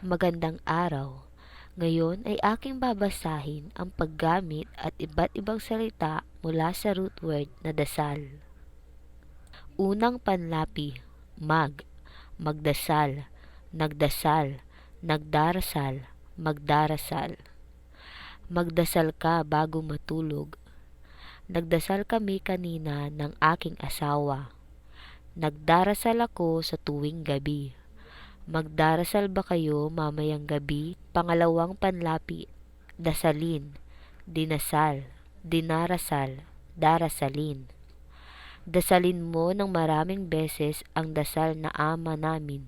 Magandang araw. Ngayon ay aking babasahin ang paggamit at iba't ibang salita mula sa root word na dasal. Unang panlapi, magdasal, nagdasal, nagdarasal, magdarasal. Magdasal ka bago matulog. Nagdasal kami kanina ng aking asawa. Nagdarasal ako sa tuwing gabi. Magdarasal ba kayo mamayang gabi? Pangalawang panlapi, dasalin, dinasal, dinarasal, darasalin. Dasalin mo ng maraming beses ang dasal na Ama namin.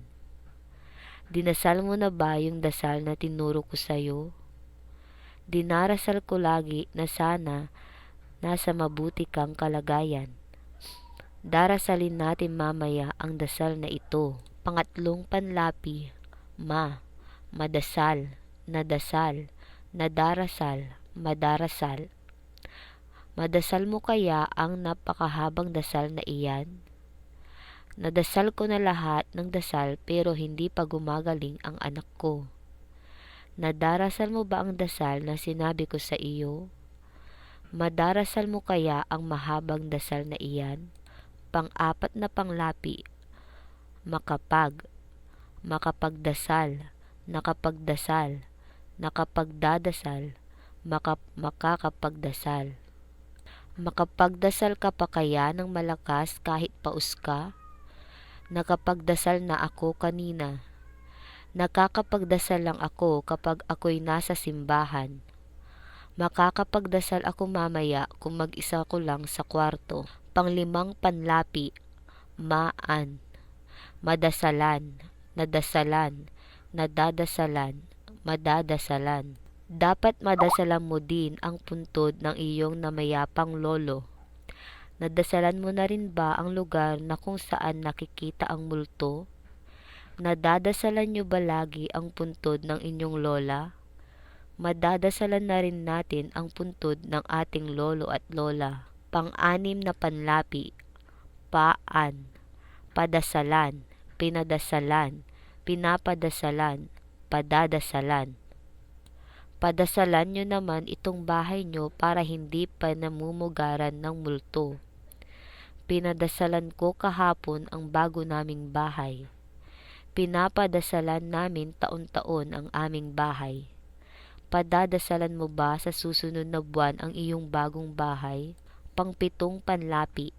Dinasal mo na ba yung dasal na tinuro ko sa'yo? Dinarasal ko lagi na sana nasa mabuti kang kalagayan. Darasalin natin mamaya ang dasal na ito. Pangatlong panlapi, madasal, nadasal, nadarasal, madarasal. Madasal mo kaya ang napakahabang dasal na iyan? Nadasal ko na lahat ng dasal pero hindi pa gumagaling ang anak ko. Nadarasal mo ba ang dasal na sinabi ko sa iyo? Madarasal mo kaya ang mahabang dasal na iyan? Pang-apat na panlapi, makapagdasal, nakapagdasal, nakapagdadasal, makakapagdasal. Makapagdasal ka pa kaya ng malakas kahit paus ka? Nakapagdasal na ako kanina. Nakakapagdasal lang ako kapag ako'y nasa simbahan. Makakapagdasal ako mamaya kung mag-isa ko lang sa kwarto. Panglimang panlapi, madasalan, nadasalan, nadadasalan, madadasalan. Dapat madasalan mo din ang puntod ng iyong namayapang lolo. Nadasalan mo na rin ba ang lugar na kung saan nakikita ang multo? Nadadasalan niyo ba lagi ang puntod ng inyong lola? Madadasalan na rin natin ang puntod ng ating lolo at lola. Pang-anim na panlapi, padasalan, pinadasalan, pinapadasalan, padadasalan. Padasalan nyo naman itong bahay nyo para hindi pa namumugaran ng multo. Pinadasalan ko kahapon ang bago naming bahay. Pinapadasalan namin taon-taon ang aming bahay. Padadasalan mo ba sa susunod na buwan ang iyong bagong bahay? Pangpitong panlapi,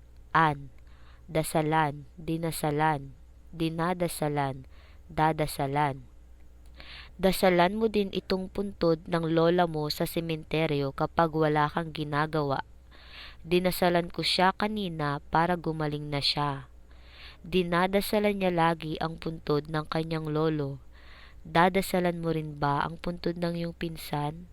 dasalan, dinasalan, dinadasalan, dadasalan. Dasalan mo din itong puntod ng lola mo sa sementeryo kapag wala kang ginagawa. Dinasalan ko siya kanina para gumaling na siya. Dinadasalan niya lagi ang puntod ng kanyang lolo. Dadasalan mo rin ba ang puntod ng iyong pinsan?